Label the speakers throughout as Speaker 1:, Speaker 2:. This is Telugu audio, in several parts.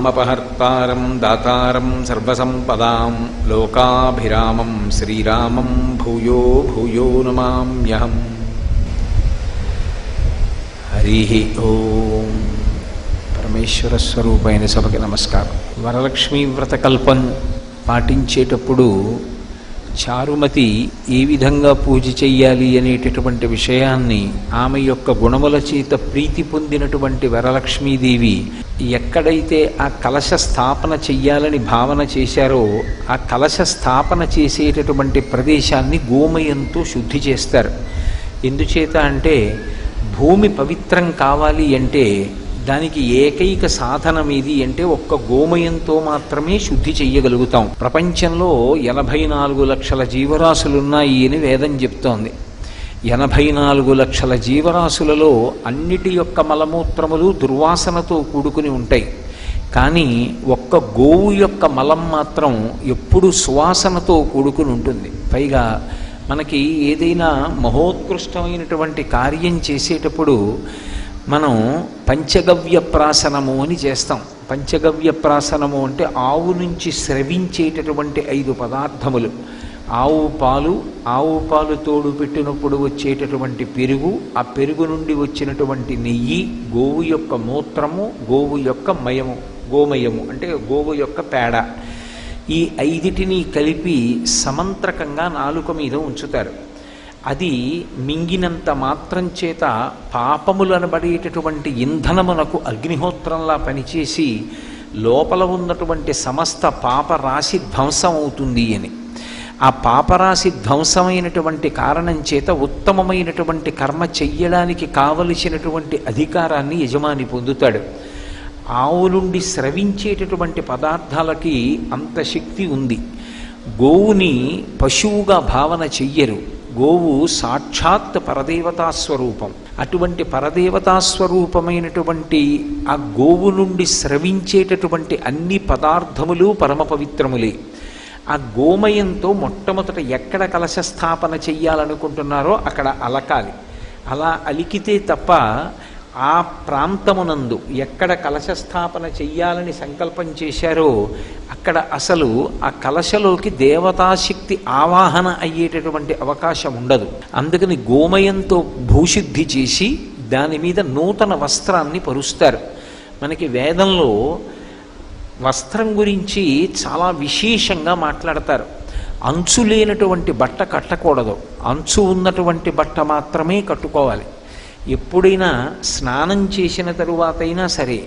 Speaker 1: ఆపదామపహర్తారం దాతారం సర్వసంపదాం లోకాభిరామం శ్రీరామం భూయో భూయో నమామ్యహం. హరి ఓం. పరమేశ్వర స్వరూపైన సభకి నమస్కారం. వరలక్ష్మీ వ్రతకల్పం పాటించేటప్పుడు చారుమతి ఏ విధంగా పూజ చెయ్యాలి అనేటటువంటి విషయాన్ని, ఆమె యొక్క గుణముల చేత ప్రీతి పొందినటువంటి వరలక్ష్మీదేవి ఎక్కడైతే ఆ కలశ స్థాపన చెయ్యాలని భావన చేశారో ఆ కలశ స్థాపన చేసేటటువంటి ప్రదేశాన్ని గోమయంతో శుద్ధి చేస్తారు. ఎందుచేత అంటే భూమి పవిత్రం కావాలి అంటే దానికి ఏకైక సాధనం ఏది అంటే ఒక్క గోమయంతో మాత్రమే శుద్ధి చెయ్యగలుగుతాం. ప్రపంచంలో 84 లక్షల జీవరాశులున్నాయి అని వేదం చెప్తోంది. 84 లక్షల జీవరాశులలో అన్నిటి యొక్క మలమూత్రములు దుర్వాసనతో కూడుకుని ఉంటాయి. కానీ ఒక్క గోవు యొక్క మలం మాత్రం ఎప్పుడు సువాసనతో కూడుకుని ఉంటుంది. పైగా మనకి ఏదైనా మహోత్కృష్టమైనటువంటి కార్యం చేసేటప్పుడు మనం పంచగవ్య ప్రాసనము అని చేస్తాం. పంచగవ్య ప్రాసనము అంటే ఆవు నుంచి స్రవించేటటువంటి 5 పదార్థములు: ఆవు పాలు తోడు పెట్టినప్పుడు వచ్చేటటువంటి పెరుగు, ఆ పెరుగు నుండి వచ్చినటువంటి నెయ్యి, గోవు యొక్క మూత్రము, గోవు యొక్క మయము, గోమయము అంటే గోవు యొక్క పేడ, ఈ 5టిని కలిపి సమంత్రకంగా నాలుక మీద ఉంచుతారు. అది మింగినంత మాత్రం చేత పాపములనబడేటటువంటి ఇంధనమునకు అగ్నిహోత్రంలా పనిచేసి లోపల ఉన్నటువంటి సమస్త పాపరాశి ధ్వంసం అవుతుంది అని. ఆ పాపరాశి ధ్వంసమైనటువంటి కారణం చేత ఉత్తమమైనటువంటి కర్మ చెయ్యడానికి కావలసినటువంటి అధికారాన్ని యజమాని పొందుతాడు. ఆవు నుండి స్రవించేటటువంటి పదార్థాలకి అంత శక్తి ఉంది. గోవుని పశువుగా భావన చెయ్యరు. గోవు సాక్షాత్ పరదేవతాస్వరూపం. అటువంటి పరదేవతాస్వరూపమైనటువంటి ఆ గోవు నుండి స్రవించేటటువంటి అన్ని పదార్థములు పరమ పవిత్రములే. ఆ గోమయంతో మొట్టమొదట ఎక్కడ కలశ స్థాపన చెయ్యాలనుకుంటున్నారో అక్కడ అలకాలి. అలా అలికితే తప్ప ఆ ప్రాంతమునందు ఎక్కడ కలశ స్థాపన చెయ్యాలని సంకల్పం చేశారో అక్కడ అసలు ఆ కలశలోకి దేవతాశక్తి ఆవాహన అయ్యేటటువంటి అవకాశం ఉండదు. అందుకని గోమయంతో భూశుద్ధి చేసి దాని మీద నూతన వస్త్రాన్ని పరుస్తారు. మనకి వేదంలో వస్త్రం గురించి చాలా విశేషంగా మాట్లాడతారు. అంచు లేనటువంటి బట్ట కట్టకూడదు, అంచు ఉన్నటువంటి బట్ట మాత్రమే కట్టుకోవాలి. ఎప్పుడైనా స్నానం చేసిన తరువాతైనా సరే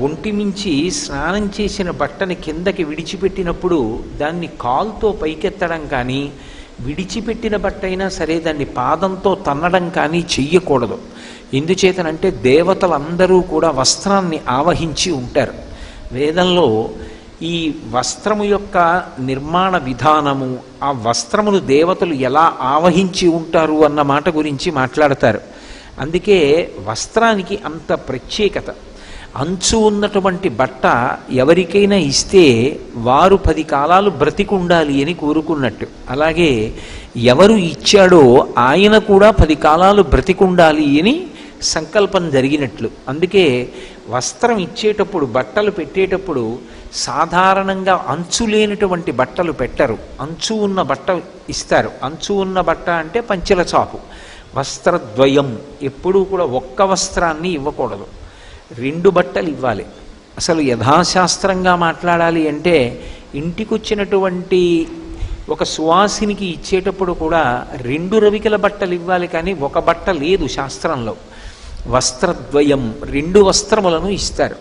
Speaker 1: ఒంటి మించి స్నానం చేసిన బట్టని కిందకి విడిచిపెట్టినప్పుడు దాన్ని కాలుతో పైకెత్తడం కానీ, విడిచిపెట్టిన బట్ట అయినా సరే దాన్ని పాదంతో తన్నడం కానీ చెయ్యకూడదు. ఎందుచేతనంటే దేవతలందరూ కూడా వస్త్రాన్ని ఆవహించి ఉంటారు. వేదంలో ఈ వస్త్రము యొక్క నిర్మాణ విధానము, ఆ వస్త్రమును దేవతలు ఎలా ఆవహించి ఉంటారు అన్న మాట గురించి మాట్లాడతారు. అందుకే వస్త్రానికి అంత ప్రత్యేకత. అంచు ఉన్నటువంటి బట్ట ఎవరికైనా ఇస్తే వారు 10 కాలాలు బ్రతికుండాలి అని కోరుకున్నట్టు, అలాగే ఎవరు ఇచ్చాడో ఆయన కూడా 10 కాలాలు బ్రతికుండాలి అని సంకల్పం జరిగినట్లు. అందుకే వస్త్రం ఇచ్చేటప్పుడు, బట్టలు పెట్టేటప్పుడు సాధారణంగా అంచు లేనటువంటి బట్టలు పెట్టరు, అంచు ఉన్న బట్ట ఇస్తారు. అంచు ఉన్న బట్ట అంటే పంచెల చాపు. వస్త్రద్వయం, ఎప్పుడూ కూడా ఒక్క వస్త్రాన్ని ఇవ్వకూడదు, 2 బట్టలు ఇవ్వాలి. అసలు యథాశాస్త్రంగా మాట్లాడాలి అంటే ఇంటికొచ్చినటువంటి ఒక సువాసినికి ఇచ్చేటప్పుడు కూడా 2 రవికల బట్టలు ఇవ్వాలి, కానీ ఒక బట్ట లేదు శాస్త్రంలో. వస్త్రద్వయం, 2 వస్త్రములను ఇస్తారు.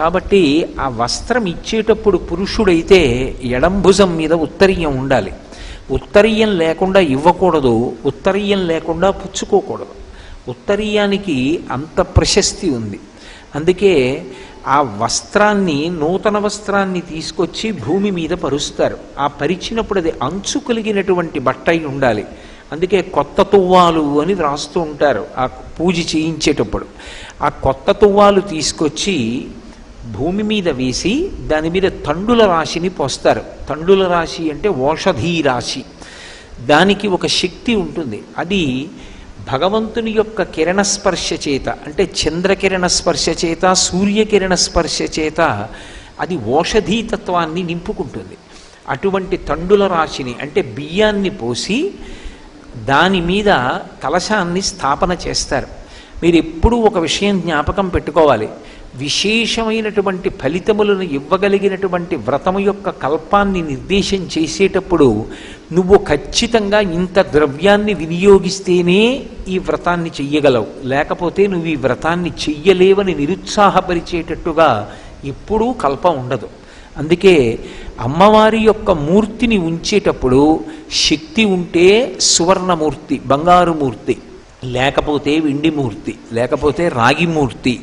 Speaker 1: కాబట్టి ఆ వస్త్రం ఇచ్చేటప్పుడు పురుషుడైతే ఎడంభుజం మీద ఉత్తరీయం ఉండాలి. ఉత్తరీయం లేకుండా ఇవ్వకూడదు, ఉత్తరీయం లేకుండా పుచ్చుకోకూడదు. ఉత్తరీయానికి అంత ప్రశస్తి ఉంది. అందుకే ఆ వస్త్రాన్ని, నూతన వస్త్రాన్ని తీసుకొచ్చి భూమి మీద పరుస్తారు. ఆ పరిచినప్పుడు అది అంచు కలిగినటువంటి బట్ట అయి ఉండాలి. అందుకే కొత్త తువ్వాలు అని వ్రాస్తూ ఉంటారు ఆ పూజ చేయించేటప్పుడు. ఆ కొత్త తువ్వాలు తీసుకొచ్చి భూమి మీద వేసి దాని మీద తండుల రాశిని పోస్తారు. తండుల రాశి అంటే ఓషధీ రాశి. దానికి ఒక శక్తి ఉంటుంది. అది భగవంతుని యొక్క కిరణ స్పర్శ చేత, అంటే చంద్రకిరణ స్పర్శ చేత, సూర్యకిరణ స్పర్శ చేత అది ఓషధీతత్వాన్ని నింపుకుంటుంది. అటువంటి తండుల రాశిని అంటే బియ్యాన్ని పోసి దాని మీద కలశాన్ని స్థాపన చేస్తారు. మీరు ఎప్పుడూ ఒక విషయం జ్ఞాపకం పెట్టుకోవాలి, విశేషమైనటువంటి ఫలితములను ఇవ్వగలిగినటువంటి వ్రతము యొక్క కల్పాన్ని నిర్దేశం చేసేటప్పుడు నువ్వు ఖచ్చితంగా ఇంత ద్రవ్యాన్ని వినియోగిస్తేనే ఈ వ్రతాన్ని చెయ్యగలవు, లేకపోతే నువ్వు ఈ వ్రతాన్ని చెయ్యలేవని నిరుత్సాహపరిచేటట్టుగా ఎప్పుడూ కల్పం ఉండదు. అందుకే అమ్మవారి యొక్క మూర్తిని ఉంచేటప్పుడు శక్తి ఉంటే సువర్ణమూర్తి, బంగారు మూర్తి, లేకపోతే వెండి మూర్తి, లేకపోతే రాగి మూర్తి,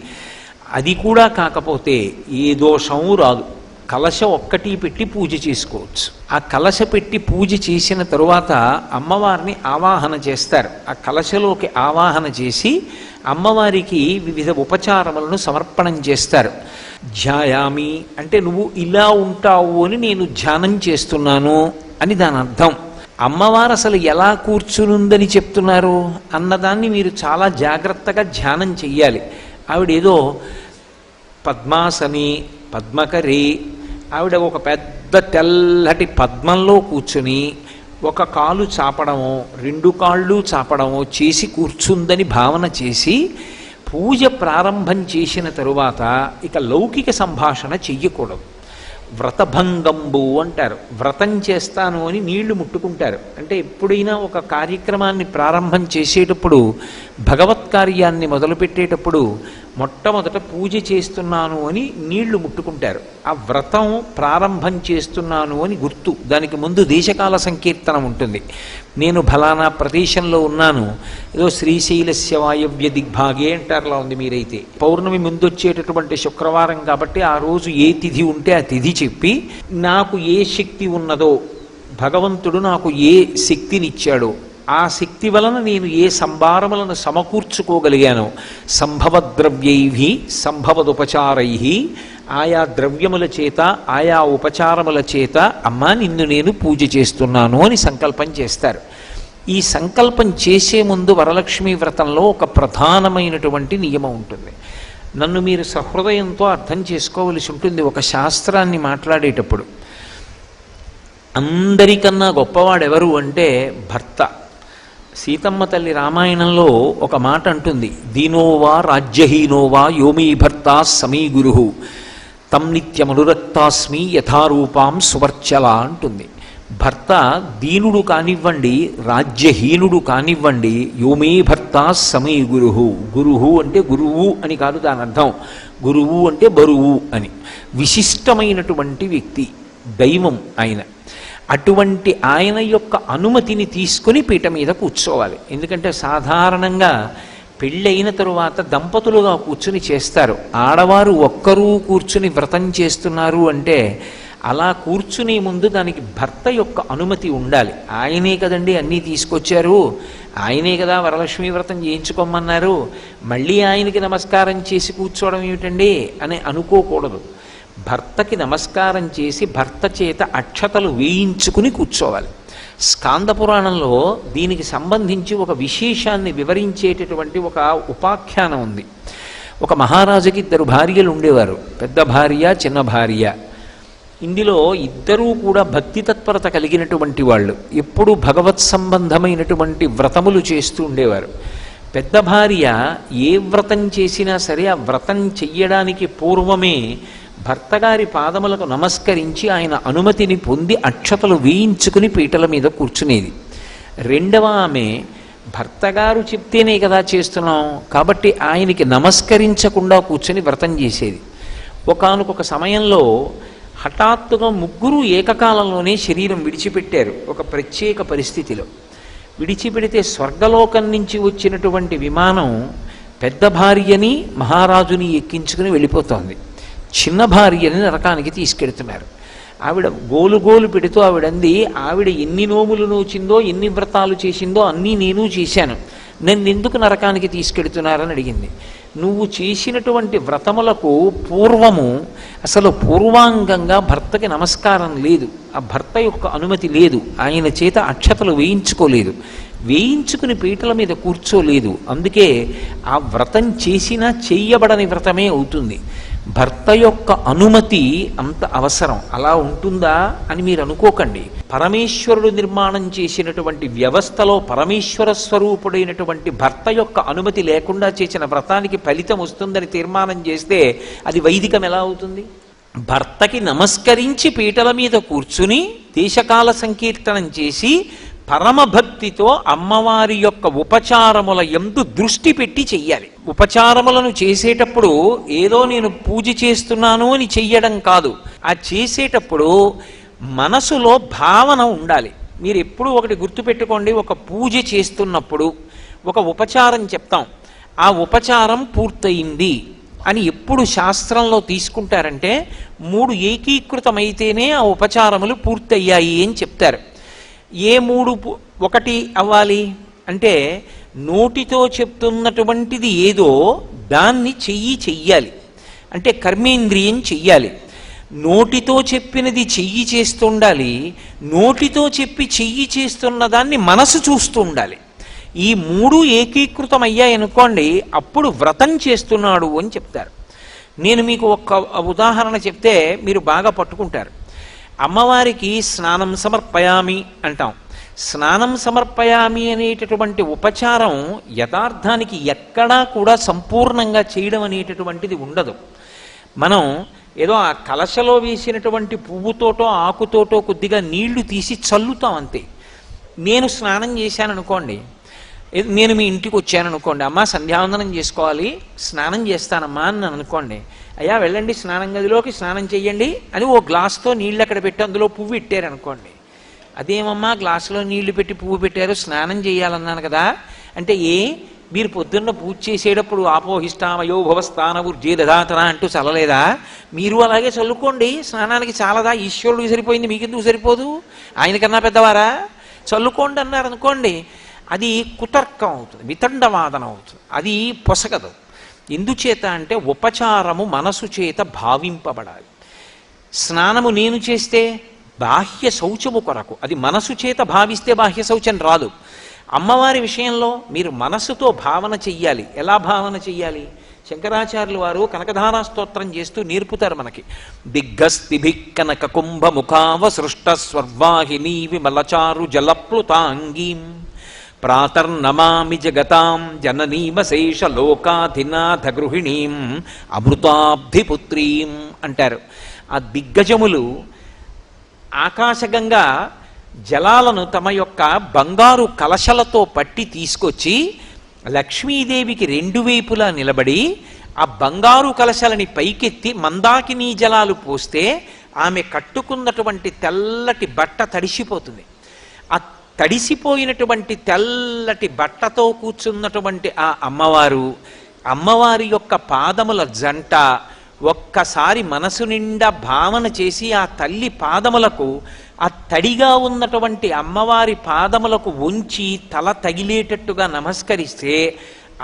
Speaker 1: అది కూడా కాకపోతే ఏ దోషము రాదు. కలశ ఒక్కటి పెట్టి పూజ చేసుకోవచ్చు. ఆ కలశ పెట్టి పూజ చేసిన తరువాత అమ్మవారిని ఆవాహన చేస్తారు. ఆ కలశలోకి ఆవాహన చేసి అమ్మవారికి వివిధ ఉపచారములను సమర్పణం చేస్తారు. ధ్యాయామి అంటే నువ్వు ఇలా ఉంటావు అని నేను ధ్యానం చేస్తున్నాను అని దాని అర్థం. అమ్మవారు అసలు ఎలా కూర్చునుందని చెప్తున్నారు అన్నదాన్ని మీరు చాలా జాగ్రత్తగా ధ్యానం చెయ్యాలి. ఆవిడేదో పద్మాసని, పద్మకరి, ఆవిడ ఒక పెద్ద తెల్లటి పద్మంలో కూర్చుని ఒక కాలు చాపడమో రెండు కాళ్ళు చాపడమో చేసి కూర్చుందని భావన చేసి పూజ ప్రారంభం చేసిన తరువాత ఇక లౌకిక సంభాషణ చెయ్యకూడదు. వ్రతభంగంబు అంటారు. వ్రతం చేస్తాను అని నీళ్లు ముట్టుకుంటారు. అంటే ఎప్పుడైనా ఒక కార్యక్రమాన్ని ప్రారంభం చేసేటప్పుడు, భగవత్ కార్యాన్ని మొదలుపెట్టేటప్పుడు మొట్టమొదట పూజ చేస్తున్నాను అని నీళ్లు ముట్టుకుంటారు. ఆ వ్రతం ప్రారంభం చేస్తున్నాను అని గుర్తు. దానికి ముందు దేశకాల సంకీర్తనం ఉంటుంది. నేను ఫలానా ప్రదేశంలో ఉన్నాను, ఏదో శ్రీశైలస్య వాయవ్య దిగ్భాగే అంటారులా ఉంది. మీరైతే పౌర్ణమి ముందు వచ్చేటటువంటి శుక్రవారం కాబట్టి ఆ రోజు ఏ తిథి ఉంటే ఆ తిథి చెప్పి, నాకు ఏ శక్తి ఉన్నదో, భగవంతుడు నాకు ఏ శక్తినిచ్చాడో, ఆ శక్తి వలన నేను ఏ సంభారములను సమకూర్చుకోగలిగానో, సంభవద్రవ్యై సంభవదుపచారై, ఆయా ద్రవ్యముల చేత ఆయా ఉపచారముల చేత అమ్మా నిన్ను నేను పూజ చేస్తున్నాను అని సంకల్పం చేస్తారు. ఈ సంకల్పం చేసే ముందు వరలక్ష్మీ వ్రతంలో ఒక ప్రధానమైనటువంటి నియమం ఉంటుంది. నన్ను మీరు సహృదయంతో అర్థం చేసుకోవలసి ఉంటుంది. ఒక శాస్త్రాన్ని మాట్లాడేటప్పుడు అందరికన్నా గొప్పవాడెవరు అంటే భర్త. సీతమ్మ తల్లి రామాయణంలో ఒక మాట అంటుంది, దీనోవా రాజ్యహీనోవా యోమీ భర్త సమీ గురు తం నిత్యమనురక్తాస్మి యథారూపాం సువర్చల అంటుంది. భర్త దీనుడు కానివ్వండి, రాజ్యహీనుడు కానివ్వండి, యోమే భర్త సమీ గురువు. గురువు అంటే గురువు అని కాదు దాని అర్థం. గురువు అంటే బరువు అని. విశిష్టమైనటువంటి వ్యక్తి, దైవం ఆయన. అటువంటి ఆయన యొక్క అనుమతిని తీసుకుని పీట మీద కూర్చోవాలి. ఎందుకంటే సాధారణంగా పెళ్ళైన తరువాత దంపతులుగా కూర్చుని చేస్తారు. ఆడవారు ఒక్కరూ కూర్చుని వ్రతం చేస్తున్నారు అంటే అలా కూర్చునే ముందు దానికి భర్త యొక్క అనుమతి ఉండాలి. ఆయనే కదండి అన్నీ తీసుకొచ్చారు, ఆయనే కదా వరలక్ష్మీ వ్రతం చేయించుకోమన్నారు, మళ్ళీ ఆయనకి నమస్కారం చేసి కూర్చోవడం ఏమిటండి అని అనుకోకూడదు. భర్తకి నమస్కారం చేసి భర్త చేత అక్షతలు వేయించుకుని కూర్చోవాలి. స్కాంద పురాణంలో దీనికి సంబంధించి ఒక విశేషాన్ని వివరించేటటువంటి ఒక ఉపాఖ్యానం ఉంది. ఒక మహారాజుకి 2 భార్యలు ఉండేవారు, పెద్ద భార్య చిన్న భార్య. ఇందులో ఇద్దరూ కూడా భక్తి తత్పరత కలిగినటువంటి వాళ్ళు, ఎప్పుడూ భగవత్ సంబంధమైనటువంటి వ్రతములు చేస్తూ ఉండేవారు. పెద్ద భార్య ఏ వ్రతం చేసినా సరే ఆ వ్రతం చెయ్యడానికి పూర్వమే భర్తగారి పాదములకు నమస్కరించి ఆయన అనుమతిని పొంది అక్షతలు వేయించుకుని పీటల మీద కూర్చునేది. రెండవ ఆమె భర్తగారు చెప్తేనే కదా చేస్తున్నాం కాబట్టి ఆయనకి నమస్కరించకుండా కూర్చొని వ్రతం చేసేది. ఒకానొక సమయంలో హఠాత్తుగా ముగ్గురు ఏకకాలంలోనే శరీరం విడిచిపెట్టారు. ఒక ప్రత్యేక పరిస్థితిలో విడిచిపెడితే స్వర్గలోకం నుంచి వచ్చినటువంటి విమానం పెద్ద భార్యని మహారాజుని ఎక్కించుకుని వెళ్ళిపోతోంది. చిన్న భార్యని నరకానికి తీసుకెడుతున్నారు. ఆవిడ గోలు పెడుతూ ఆవిడంది, ఆవిడ ఎన్ని నోములు నోచిందో ఎన్ని వ్రతాలు చేసిందో అన్నీ నేను చేశాను, నన్ను ఎందుకు నరకానికి తీసుకెడుతున్నారని అడిగింది. నువ్వు చేసినటువంటి వ్రతములకు పూర్వము అసలు పూర్వాంగంగా భర్తకి నమస్కారం లేదు, ఆ భర్త యొక్క అనుమతి లేదు, ఆయన చేత అక్షతలు వేయించుకోలేదు, వేయించుకుని పీటల మీద కూర్చోలేదు. అందుకే ఆ వ్రతం చేసినా చెయ్యబడని వ్రతమే అవుతుంది. భర్త యొక్క అనుమతి అంత అవసరం. అలా ఉంటుందా అని మీరు అనుకోకండి. పరమేశ్వరుడు నిర్మాణం చేసినటువంటి వ్యవస్థలో పరమేశ్వర స్వరూపుడైనటువంటి భర్త యొక్క అనుమతి లేకుండా చేసిన వ్రతానికి ఫలితం వస్తుందని తీర్మానం చేస్తే అది వైదికం ఎలా అవుతుంది? భర్తకి నమస్కరించి పీటల మీద కూర్చుని దేశకాల సంకీర్తనం చేసి పరమభక్తితో అమ్మవారి యొక్క ఉపచారముల యందు దృష్టి పెట్టి చెయ్యాలి. ఉపచారములను చేసేటప్పుడు ఏదో నేను పూజ చేస్తున్నాను అని చెయ్యడం కాదు. ఆ చేసేటప్పుడు మనసులో భావన ఉండాలి. మీరు ఎప్పుడూ ఒకటి గుర్తుపెట్టుకోండి, ఒక పూజ చేస్తున్నప్పుడు ఒక ఉపచారం చెప్తాం, ఆ ఉపచారం పూర్తయింది అని ఎప్పుడు శాస్త్రంలో తీసుకుంటారంటే 3 ఏకీకృతమైతేనే ఆ ఉపచారములు పూర్తయ్యాయి అని చెప్తారు. ఏ 3 ఒకటి అవ్వాలి అంటే నోటితో చెప్తున్నటువంటిది ఏదో దాన్ని చెయ్యాలి, అంటే కర్మేంద్రియం చెయ్యాలి. నోటితో చెప్పినది చెయ్యి చేస్తుండాలి, నోటితో చెప్పి చెయ్యి చేస్తున్న దాన్ని మనసు చూస్తూ ఉండాలి. ఈ 3 ఏకీకృతం అయ్యాయనుకోండి, అప్పుడు వ్రతం చేస్తున్నాడు అని చెప్తారు. నేను మీకు ఒక ఉదాహరణ చెప్తే మీరు బాగా పట్టుకుంటారు. అమ్మవారికి స్నానం సమర్పయామి అంటాం. స్నానం సమర్పయామి అనేటటువంటి ఉపచారం యథార్థానికి ఎక్కడా కూడా సంపూర్ణంగా చేయడం అనేటటువంటిది ఉండదు. మనం ఏదో ఆ కలశలో వేసినటువంటి పువ్వుతోటో ఆకుతోటో కొద్దిగా నీళ్లు తీసి చల్లుతాం అంతే. నేను స్నానం చేశాను అనుకోండి, నేను మీ ఇంటికి వచ్చాను అనుకోండి, అమ్మ సంధ్యావందనం చేసుకోవాలి స్నానం చేస్తానమ్మా అని అనుకోండి, అయ్యా వెళ్ళండి స్నానం గదిలోకి స్నానం చెయ్యండి అని ఓ గ్లాస్తో నీళ్ళు అక్కడ పెట్టి అందులో పువ్వు పెట్టారనుకోండి, అదేమమ్మా గ్లాసులో నీళ్లు పెట్టి పువ్వు పెట్టారు స్నానం చేయాలన్నాను కదా అంటే, మీరు పొద్దున్న పూజ చేసేటప్పుడు ఆపోహిష్టామయో భవస్థాన ఊర్జే దధాతన అంటూ చల్లలేదా? మీరు అలాగే చల్లుకోండి, స్నానానికి చాలదా? ఈశ్వరుడికి సరిపోయింది మీకెందుకు సరిపోదు? ఆయనకన్నా పెద్దవారా? చల్లుకోండి అన్నారు అనుకోండి, అది కుతర్కం అవుతుంది, వితండవాదన అవుతుంది, అది పొసగదు. ఎందుచేత అంటే ఉపచారము మనసు చేత భావింపబడాలి. స్నానము నేను చేస్తే బాహ్య శౌచము కొరకు, అది మనసు చేత భావిస్తే బాహ్య శౌచం రాదు. అమ్మవారి విషయంలో మీరు మనసుతో భావన చెయ్యాలి. ఎలా భావన చెయ్యాలి? శంకరాచార్యులు వారు కనకధారా స్తోత్రం చేస్తూ నేర్పుతారు మనకి. దిగ్గస్తిభిక్ కనక కుంభముఖావ సృష్ట స్వర్వాహిని విమలచారు జలప్లుతాంగీం ప్రాతర్నమామి జగతాం జననీమశేష లోకాధినాథ గృహిణీం అమృతాబ్ధిపుత్రీం అంటారు. ఆ దిగ్గజములు ఆకాశగంగా జలాలను తమ యొక్క బంగారు కలశలతో పట్టి తీసుకొచ్చి లక్ష్మీదేవికి 2 వైపులా నిలబడి ఆ బంగారు కలశలని పైకెత్తి మందాకినీ జలాలు పోస్తే ఆమె కట్టుకున్నటువంటి తెల్లటి బట్ట తడిసిపోతుంది. ఆ తడిసిపోయినటువంటి తెల్లటి బట్టతో కూర్చున్నటువంటి ఆ అమ్మవారి యొక్క పాదముల జంట ఒక్కసారి మనసు నిండా భావన చేసి ఆ తల్లి పాదములకు, ఆ తడిగా ఉన్నటువంటి అమ్మవారి పాదములకు ఉంచి తల తగిలేటట్టుగా నమస్కరిస్తే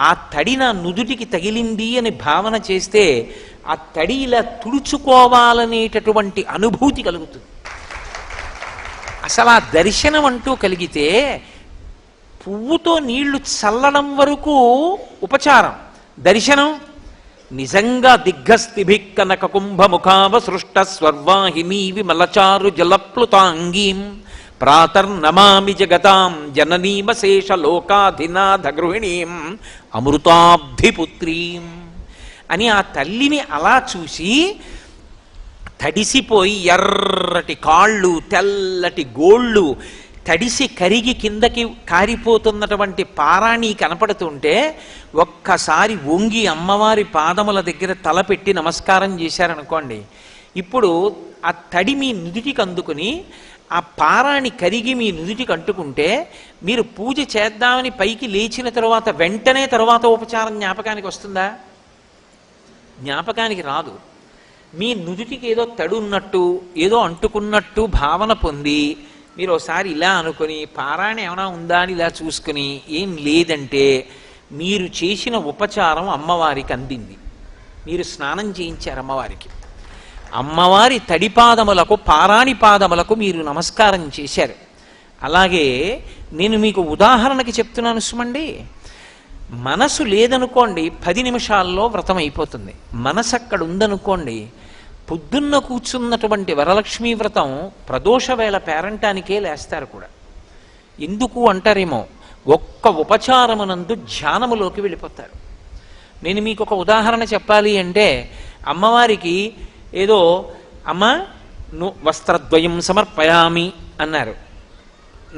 Speaker 1: ఆ తడి నా నుదుటికి తగిలింది అని భావన చేస్తే ఆ తడి ఇలా తుడుచుకోవాలనేటటువంటి అనుభూతి కలుగుతుంది. అసలు ఆ దర్శనం అంటూ కలిగితే పువ్వుతో నీళ్లు చల్లడం వరకు ఉపచారం, దర్శనం నిజంగా దిగ్గస్థిభిక్ కనక కుంభముఖావ సృష్ట స్వర్వాహిని విమలచారు జలప్లుతాంగీం ప్రాతర్నమామి జగతాం జననీమశేష లోకాధినాథ గృహిణీం అమృతాబ్ధిపుత్రీం అని ఆ తల్లిని అలా చూసి తడిసిపోయి ఎర్రటి కాళ్ళు తెల్లటి గోళ్ళు తడిసి కరిగి కిందకి కారిపోతున్నటువంటి పారాణి కనపడుతుంటే ఒక్కసారి వంగి అమ్మవారి పాదముల దగ్గర తలపెట్టి నమస్కారం చేశారనుకోండి, ఇప్పుడు ఆ తడి మీ నుదుటికి అందుకుని ఆ పారాణి కరిగి మీ నుదుటికి అంటుకుంటే మీరు పూజ చేద్దామని పైకి లేచిన తర్వాత వెంటనే తర్వాత ఉపచారం జ్ఞాపకానికి వస్తుందా? జ్ఞాపకానికి రాదు. మీ నుదుటికి ఏదో తడి ఉన్నట్టు ఏదో అంటుకున్నట్టు భావన పొంది మీరు ఒకసారి ఇలా అనుకుని పారాయణ ఏమైనా ఉందా అని ఇలా చూసుకుని ఏం లేదంటే మీరు చేసిన ఉపచారం అమ్మవారికి అందింది. మీరు స్నానం చేయించారు అమ్మవారికి, అమ్మవారి తడిపాదములకు పారాణి పాదములకు మీరు నమస్కారం చేశారు. అలాగే నేను మీకు ఉదాహరణకి చెప్తున్నాను సుమండి, మనసు లేదనుకోండి 10 నిమిషాల్లో వ్రతం అయిపోతుంది. మనసు అక్కడ ఉందనుకోండి, పొద్దున్న కూర్చున్నటువంటి వరలక్ష్మీ వ్రతం ప్రదోష వేళ పేరంటానికే లేస్తారు కూడా. ఎందుకు అంటారేమో, ఒక్క ఉపచారమునందు ధ్యానములోకి వెళ్ళిపోతారు. నేను మీకు ఒక ఉదాహరణ చెప్పాలి అంటే, అమ్మవారికి ఏదో అమ్మ వస్త్రద్వయం సమర్పయామి అన్నారు.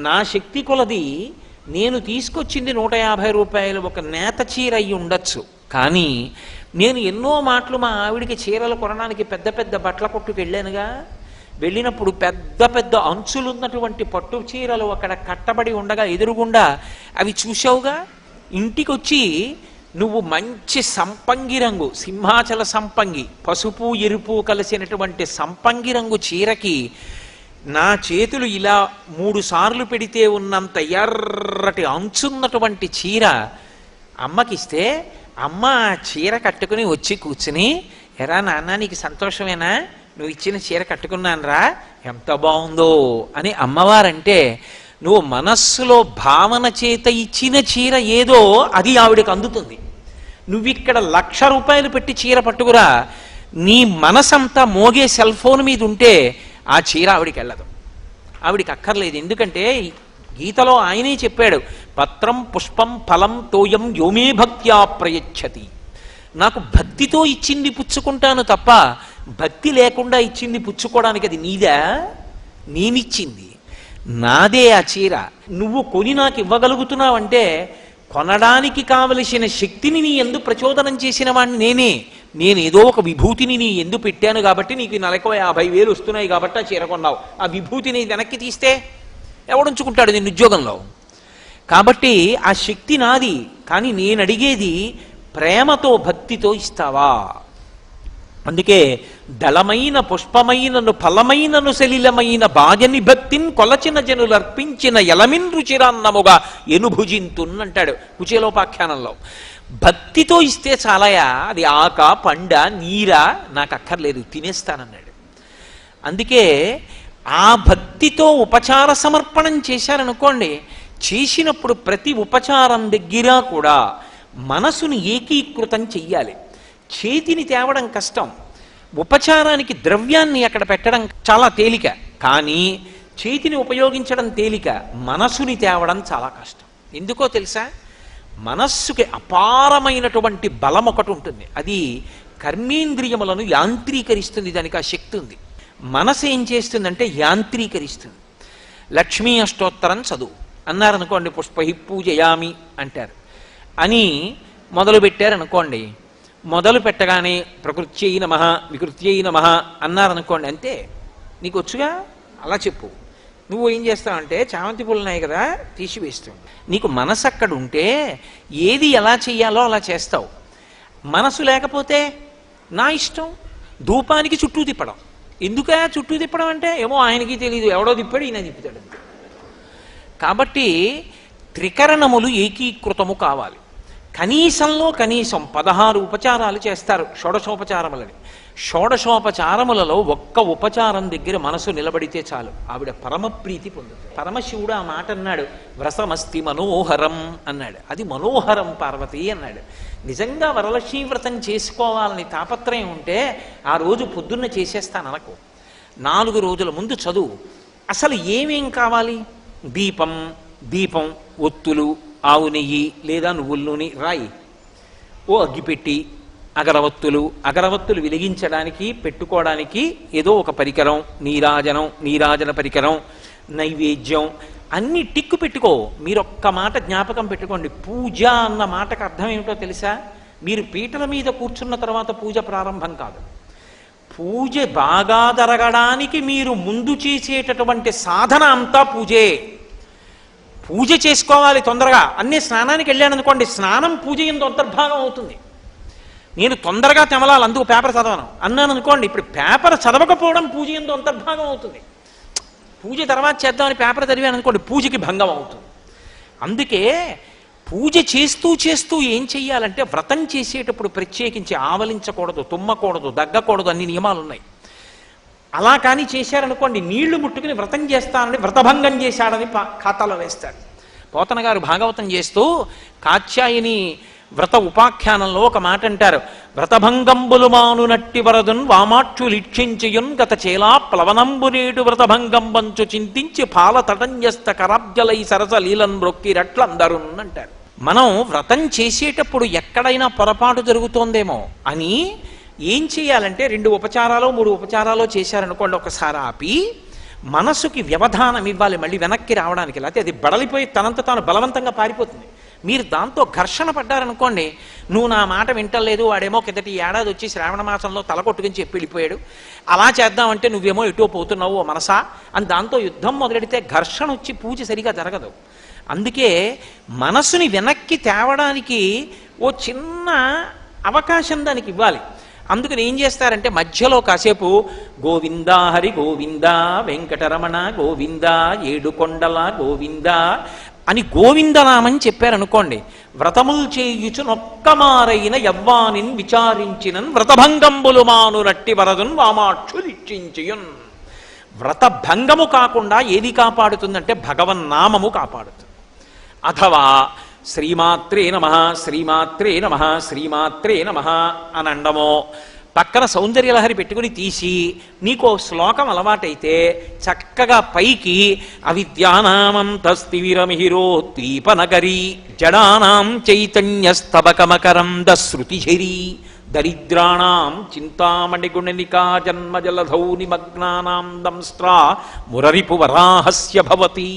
Speaker 1: నా శక్తి కొలది నేను తీసుకొచ్చింది 150 రూపాయలు ఒక నేత చీర అయి ఉండొచ్చు. కానీ నేను ఎన్నో మాటలు మా ఆవిడికి చీరలు కొనడానికి పెద్ద పెద్ద బట్టల కొట్టుకు వెళ్ళానుగా. వెళ్ళినప్పుడు పెద్ద పెద్ద అంచులున్నటువంటి పట్టు చీరలు అక్కడ కట్టబడి ఉండగా ఎదురుగుండా అవి చూసావుగా. ఇంటికి వచ్చి నువ్వు మంచి సంపంగి రంగు, సింహాచల సంపంగి, పసుపు ఎరుపు కలిసినటువంటి సంపంగి రంగు చీరకి నా చేతులు ఇలా 3 సార్లు పెడితే ఉన్నంత ఎర్రటి అంచున్నటువంటి చీర అమ్మకిస్తే, అమ్మ ఆ చీర కట్టుకుని వచ్చి కూర్చుని, ఎరా నాన్న నీకు సంతోషమేనా, నువ్వు ఇచ్చిన చీర కట్టుకున్నానురా, ఎంత బాగుందో అని అమ్మవారంటే, నువ్వు మనస్సులో భావన చేత ఇచ్చిన చీర ఏదో అది ఆవిడకి అందుతుంది. నువ్విక్కడ 1,00,000 రూపాయలు పెట్టి చీర పట్టుకురా, నీ మనసంతా మోగే సెల్ ఫోన్ మీద ఉంటే ఆ చీర ఆవిడికి వెళ్ళదు, ఆవిడికి అక్కర్లేదు. ఎందుకంటే గీతలో ఆయనే చెప్పాడు, పత్రం పుష్పం ఫలం తోయం యోమే భక్త్యా ప్రయచ్చతి. నాకు భక్తితో ఇచ్చింది పుచ్చుకుంటాను తప్ప భక్తి లేకుండా ఇచ్చింది పుచ్చుకోవడానికి అది నీదా? నేనిచ్చింది, నాదే ఆ చీర. నువ్వు కొని నాకు ఇవ్వగలుగుతున్నావంటే కొనడానికి కావలసిన శక్తిని నీ ఎందు ప్రచోదనం చేసిన వాడిని నేనే. నేను ఏదో ఒక విభూతిని నీ ఎందు పెట్టాను కాబట్టి నీకు నెలకు 50,000 వస్తున్నాయి కాబట్టి ఆ చీర కొన్నావు. ఆ విభూతిని వెనక్కి తీస్తే ఎవడుంచుకుంటాడు నేను ఉద్యోగంలో? కాబట్టి ఆ శక్తి నాది. కానీ నేను అడిగేది ప్రేమతో భక్తితో ఇస్తావా? అందుకే దళమైన పుష్పమైనను ఫలమైనను సలిలమైన బాజని భక్తిని కొలచిన జనులు అర్పించిన ఎలమిన్ రుచిరాన్నముగా ఎనుభుజింతున్ అంటాడు కుచేలోపాఖ్యానంలో. భక్తితో ఇస్తే చాలయా, అది ఆక పండ నీరా నాకు అక్కర్లేదు, తినేస్తానన్నాడు. అందుకే ఆ భక్తితో ఉపచార సమర్పణం చేశారనుకోండి, చేసినప్పుడు ప్రతి ఉపచారం దగ్గర కూడా మనసుని ఏకీకృతం చెయ్యాలి. చేతిని తేవడం కష్టం, ఉపచారానికి ద్రవ్యాన్ని అక్కడ పెట్టడం చాలా తేలిక. కానీ చేతిని ఉపయోగించడం తేలిక, మనసుని తేవడం చాలా కష్టం. ఎందుకో తెలుసా? మనస్సుకి అపారమైనటువంటి బలం ఒకటి ఉంటుంది, అది కర్మేంద్రియములను యాంత్రీకరిస్తుంది. దానికి ఆ శక్తి ఉంది. మనసు ఏం చేస్తుందంటే యాంత్రీకరిస్తుంది. లక్ష్మీ అష్టోత్తరం చదువు అన్నారనుకోండి, పుష్పహి పూజయామి అంటారు అని మొదలు పెట్టారనుకోండి, మొదలు పెట్టగానే ప్రకృత్యై నమః వికృత్యై నమః అన్నారనుకోండి, అంతే. నీకు వచ్చుగా, అలా చెప్పు. నువ్వు ఏం చేస్తావంటే చామంతి పూలు ఉన్నాయి కదా తీసివేస్తావు. నీకు మనసు అక్కడ ఉంటే ఏది ఎలా చెయ్యాలో అలా చేస్తావు. మనసు లేకపోతే నా ఇష్టం, ధూపానికి చుట్టూ తిప్పడం. ఎందుక చుట్టూ తిప్పడం అంటే ఏమో ఆయనకి తెలియదు, ఎవడో తిప్పాడు ఈయన తిప్పుతాడు. కాబట్టి త్రికరణములు ఏకీకృతము కావాలి. కనీసంలో కనీసం 16 ఉపచారాలు చేస్తారు షోడశోపచారములని. షోడశోపచారములలో ఒక్క ఉపచారం దగ్గర మనసు నిలబడితే చాలు, ఆవిడ పరమప్రీతి పొందుతుంది. పరమశివుడు ఆ మాట అన్నాడు, వ్రతమస్తి మనోహరం అన్నాడు. అది మనోహరం పార్వతి అన్నాడు. నిజంగా వరలక్ష్మీ వ్రతం చేసుకోవాలని తాపత్రయం ఉంటే ఆ రోజు పొద్దున్న చేసేస్తాను అనకు, 4 రోజుల ముందు చదువు. అసలు ఏమేం కావాలి? దీపం, ఒత్తులు, ఆవు నెయ్యి లేదా నువ్వుల నూనె రాయి, ఓ అగ్గిపెట్టి, అగరవత్తులు వెలిగించడానికి పెట్టుకోవడానికి ఏదో ఒక పరికరం, నీరాజన పరికరం, నైవేద్యం అన్ని టిక్కు పెట్టుకో. మీరు ఒక్క మాట జ్ఞాపకం పెట్టుకోండి, పూజ అన్న మాటకు అర్థం ఏమిటో తెలుసా? మీరు పీటల మీద కూర్చున్న తర్వాత పూజ ప్రారంభం కాదు. పూజ బాగా జరగడానికి మీరు ముందు చేసేటటువంటి సాధన అంతా పూజే. పూజ చేసుకోవాలి తొందరగా. అన్నీ స్నానానికి వెళ్ళాను అనుకోండి, స్నానం పూజ ఎందు అంతర్భాగం అవుతుంది. నేను తొందరగా తెమలాలి అందుకు పేపర్ చదవను అన్నాను అనుకోండి, ఇప్పుడు పేపర్ చదవకపోవడం పూజ ఎందు అంతర్భాగం అవుతుంది. పూజ తర్వాత చేద్దామని పేపర్ చదివాను అనుకోండి, పూజకి భంగం అవుతుంది. అందుకే పూజ చేస్తూ ఏం చెయ్యాలంటే, వ్రతం చేసేటప్పుడు ప్రత్యేకించి ఆవలించకూడదు, తుమ్మకూడదు, దగ్గకూడదు, అన్ని నియమాలు ఉన్నాయి. అలా కానీ చేశారనుకోండి, నీళ్లు ముట్టుకుని వ్రతం చేస్తానని వ్రతభంగం చేశాడని ఖాతాలో వేస్తాడు. పోతన గారు భాగవతం చేస్తూ కాత్యాయని వ్రత ఉపాఖ్యానంలో ఒక మాట అంటారు, వ్రతభంగంబులు మానునట్టి వరదున్ వామాక్షులిక్షించియున్ గత చేలా ప్లవనంబు నేడు వ్రతభంగంబంచు చింతించి పాల తటంజస్త కరాబ్జలై సరస లీలన్ బ్రొక్కిరట్లందరున్ అంటారు. మనం వ్రతం చేసేటప్పుడు ఎక్కడైనా పొరపాటు జరుగుతోందేమో అని ఏం చేయాలంటే 2 ఉపచారాలు 3 ఉపచారాలు చేశారనుకోండి, ఒకసారి ఆపి మనసుకి వ్యవధానం ఇవ్వాలి మళ్ళీ వెనక్కి రావడానికి. లేకపోతే అది బడలిపోయి తనంత తాను బలవంతంగా పారిపోతుంది. మీరు దాంతో ఘర్షణ పడ్డారనుకోండి, నువ్వు నా మాట వింటలేదు, వాడేమో కిందటి ఏడాది వచ్చి శ్రావణ మాసంలో తలకొట్టుకుని చెప్పి వెళ్ళిపోయాడు, అలా చేద్దామంటే నువ్వేమో ఎటో పోతున్నావు మనసా అని దాంతో యుద్ధం మొదలెడితే ఘర్షణ వచ్చి పూజ సరిగా జరగదు. అందుకే మనసుని వెనక్కి తేవడానికి ఓ చిన్న అవకాశం దానికి ఇవ్వాలి. అందుకని ఏం చేస్తారంటే మధ్యలో కాసేపు గోవిందా హరి గోవిందా వెంకటరమణ గోవిందా ఏడుకొండల గోవిందా అని గోవిందనామని చెప్పారనుకోండి, వ్రతములు చేయుచు నొక్కమారైన యవ్వానిన్ విచారించినన్ వ్రతభంగంబులు మానునట్టి వరదున్ వామాక్షులిక్షించియున్. వ్రతభంగము కాకుండా ఏది కాపాడుతుందంటే భగవన్నామము కాపాడుతుంది. అథవా శ్రీమాత్రే నమః శ్రీమాత్రే నమః శ్రీమాత్రే నమః అని అండమో, పక్కన సౌందర్యలహరి పెట్టుకుని తీసి నీకో శ్లోకం అలవాటైతే చక్కగా పైకి అవిద్యానామంతస్తివిరమిహిరోద్వీపనగరీ జడానాం చైతన్యస్తబకమకరంద శృతిఝరీ దరిద్రాణాం చింతామణిగుణనికా జన్మజలధౌ నిమగ్నానాం దంస్ట్రా మురరిపు వరాహస్య భవతి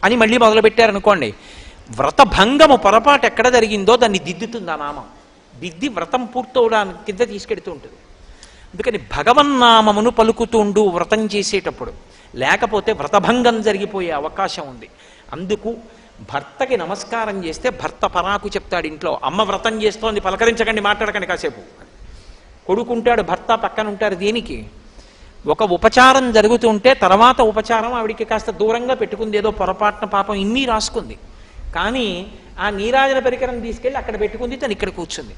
Speaker 1: అని మళ్ళీ మొదలుపెట్టారనుకోండి, వ్రతభంగము పొరపాటు ఎక్కడ జరిగిందో దాన్ని దిద్దుతుంది ఆ నామం. దిద్ది వ్రతం పూర్తవడానికి కింద తీసుకెడుతూ ఉంటుంది. అందుకని భగవన్నామమును పలుకుతుండు వ్రతం చేసేటప్పుడు, లేకపోతే వ్రతభంగం జరిగిపోయే అవకాశం ఉంది. అందుకు భర్తకి నమస్కారం చేస్తే భర్త పరాకు చెప్తాడు ఇంట్లో, అమ్మ వ్రతం చేస్తోంది పలకరించకండి మాట్లాడకండి కాసేపు. కొడుకుంటాడు భర్త పక్కన ఉంటారు. దేనికి? ఒక ఉపచారం జరుగుతుంటే తర్వాత ఉపచారం ఆవిడికి కాస్త దూరంగా పెట్టుకుంది, ఏదో పొరపాటున పాపం ఇన్ని రాసుకుంది, కానీ ఆ నీరాజన పరికరం తీసుకెళ్ళి అక్కడ పెట్టుకుంది, తను ఇక్కడ కూర్చుంది.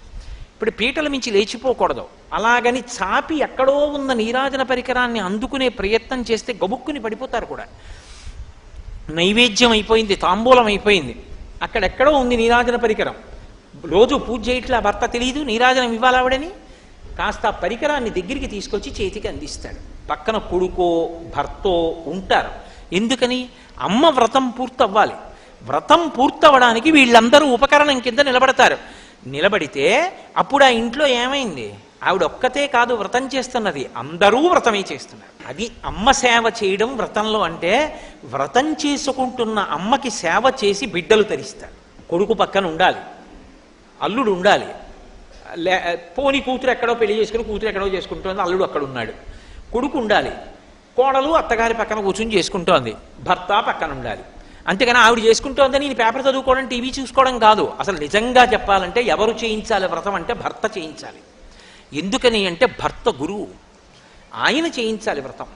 Speaker 1: ఇప్పుడు పీటల మించి లేచిపోకూడదు. అలాగని చాపి ఎక్కడో ఉన్న నీరాజన పరికరాన్ని అందుకునే ప్రయత్నం చేస్తే గబుక్కుని పడిపోతారు కూడా. నైవేద్యం అయిపోయింది, తాంబూలం అయిపోయింది, అక్కడెక్కడో ఉంది నీరాజన పరికరం, రోజు పూజ చేయట్లా భర్త తెలియదు నీరాజనం ఇవ్వాలావిడని, కాస్త ఆ పరికరాన్ని దగ్గరికి తీసుకొచ్చి చేతికి అందిస్తాడు. పక్కన కొడుకో భర్తో ఉంటారు. ఎందుకని? అమ్మ వ్రతం పూర్తవ్వాలి. వ్రతం పూర్తవడానికి వీళ్ళందరూ ఉపకరణం కింద నిలబడతారు. నిలబడితే అప్పుడు ఆ ఇంట్లో ఏమైంది? ఆవిడ ఒక్కతే కాదు వ్రతం చేస్తున్నది, అందరూ వ్రతమే చేస్తున్నారు. అది అమ్మ సేవ చేయడం వ్రతంలో. అంటే వ్రతం చేసుకుంటున్న అమ్మకి సేవ చేసి బిడ్డలు తరిస్తారు. కొడుకు పక్కన ఉండాలి, అల్లుడు ఉండాలి. పోని కూతురు ఎక్కడో పెళ్లి చేసుకుని కూతురు ఎక్కడో చేసుకుంటోంది, అల్లుడు అక్కడ ఉన్నాడు. కొడుకు ఉండాలి, కోడలు అత్తగారి పక్కన కూర్చుని చేసుకుంటోంది, భర్త పక్కన ఉండాలి. అంతేగాని ఆవిడ చేసుకుంటోందని నేను పేపర్ చదువుకోవడం టీవీ చూసుకోవడం కాదు. అసలు నిజంగా చెప్పాలంటే ఎవరు చేయించాలి వ్రతం అంటే భర్త చేయించాలి. ఎందుకని అంటే భర్త గురువు, ఆయన చేయించాలి వ్రతం.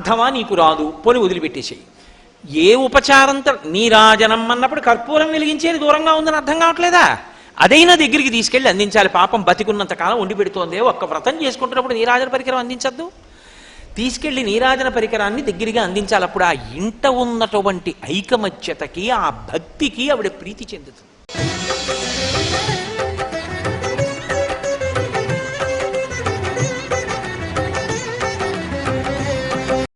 Speaker 1: అథవా నీకు రాదు పోని వదిలిపెట్టేసేయి. ఏ ఉపచారంతో నీరాజనం అన్నప్పుడు కర్పూరం వెలిగించేది దూరంగా ఉందని అర్థం కావట్లేదా? అదైనా దగ్గరికి తీసుకెళ్ళి అందించాలి. పాపం బతికున్నంత కాలం వండి పెడుతోందే, ఒక్క వ్రతం చేసుకుంటున్నప్పుడు నీరాజన పరికరం అందించద్దు? తీసుకెళ్లి నీరాజన పరికరాన్ని దగ్గరగా అందించాలి. అప్పుడు ఆ ఇంట ఉన్నటువంటి ఐకమత్యతకి ఆ భక్తికి ఆవిడ ప్రీతి చెందుతుంది.